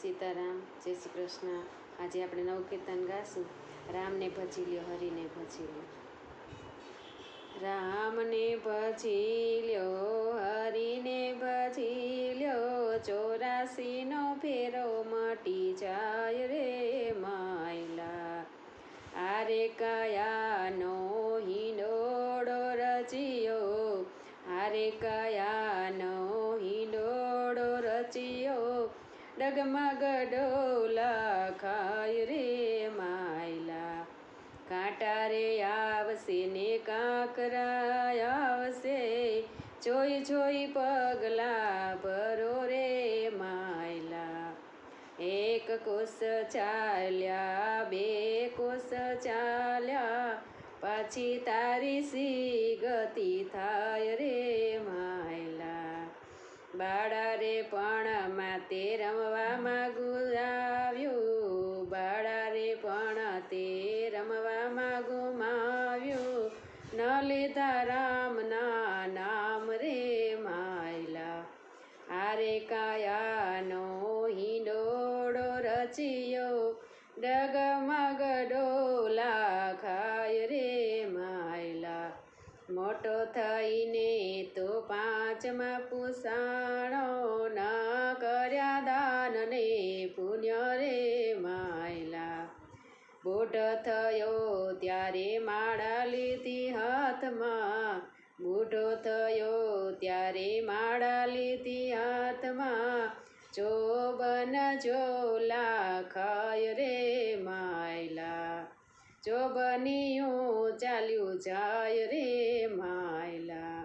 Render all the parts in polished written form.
સીતારામ, જય શ્રી કૃષ્ણ। આજે આપણે નવું કીર્તન ગાશું, રામને ભજી લ્યો હરિને ભજી લ્યો। રામને ભજી લ્યો હરિને ભજી લ્યો, 84નો ફેરો મટી જાય રે માયલા। આરે કયાનો હિંડોળો રચ્યો, આરે કયાનો હિંડોળો રચ્યો, ડગમગ ડોલા ખાય રે માયલા। કાંટા રે આવશે ને કાંકરા આવશે, જોઈ જોઈ પગલા ભરો રે માયલા। એક કોસ ચાલ્યા, બે કોસ ચાલ્યા, પાછી તારી સી ગતિ થાય રે માયલા। બાળા રે પણ તે રમવામાં ગુમાવ્યું, બાળા રે પણ તે રમવામાં ગુમાવ્યું, ન લીધા રામના નામ રે માયલા। આરે કાયાનો હિંડોળો રચ્યો, ડગમગ ડોલા ખાય રે માયલા। મોટો થઈને તો પાંચમા પુસાણો, ન કર્યા દાન ને પુણ્ય રે માયલા। બુઢો થયો ત્યારે માળા લીધી હાથમાં, બુઢો થયો ત્યારે માળા લીધી હાથમાં, ચોબન ચોલા ખાય રે માયલા। ચોબનિયું ચાલ્યું જાય રે માયલા।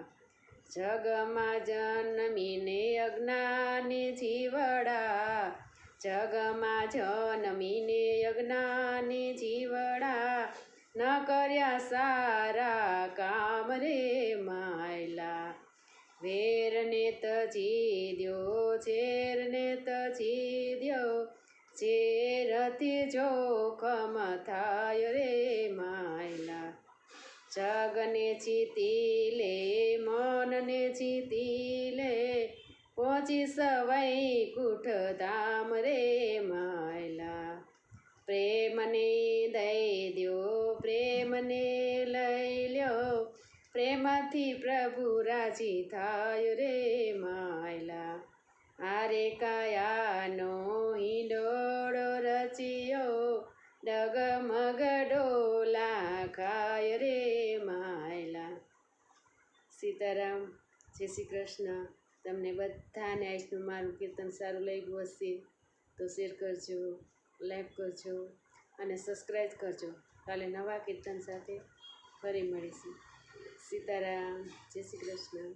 જગમાં જન્મીને અજ્ઞાની જીવડા, જગમાં જન્મીને અજ્ઞાની જીવડા, ન કર્યા સારા કામ રે માયલા। વેરને તજી દ્યો, ઝેરને તજી દ્યો, ઝેરથી જોખમ થાય રે માયલા। જગને જીતી લે, મનને જીતી લે, પહોંચી સવાઈ કુઠ ધામ રે માયલા। પ્રેમને દઈ દ્યો, પ્રેમને લઈ લ્યો, પ્રેમથી પ્રભુ રાજી થાય રે માયલા। આરે કાયાનો હિંડોળો રચ્યો, ડગમગ ડોલા ખાય રે માયલા। સીતારામ, જય શ્રી કૃષ્ણ। તમને બધાને આજનું મારું કીર્તન સારું લાગ્યું હશે તો શેર કરજો, લાઈક કરજો અને સબસ્ક્રાઈબ કરજો। કાલે નવા કીર્તન સાથે ફરી મળીશું। સીતારામ, જય શ્રી કૃષ્ણ।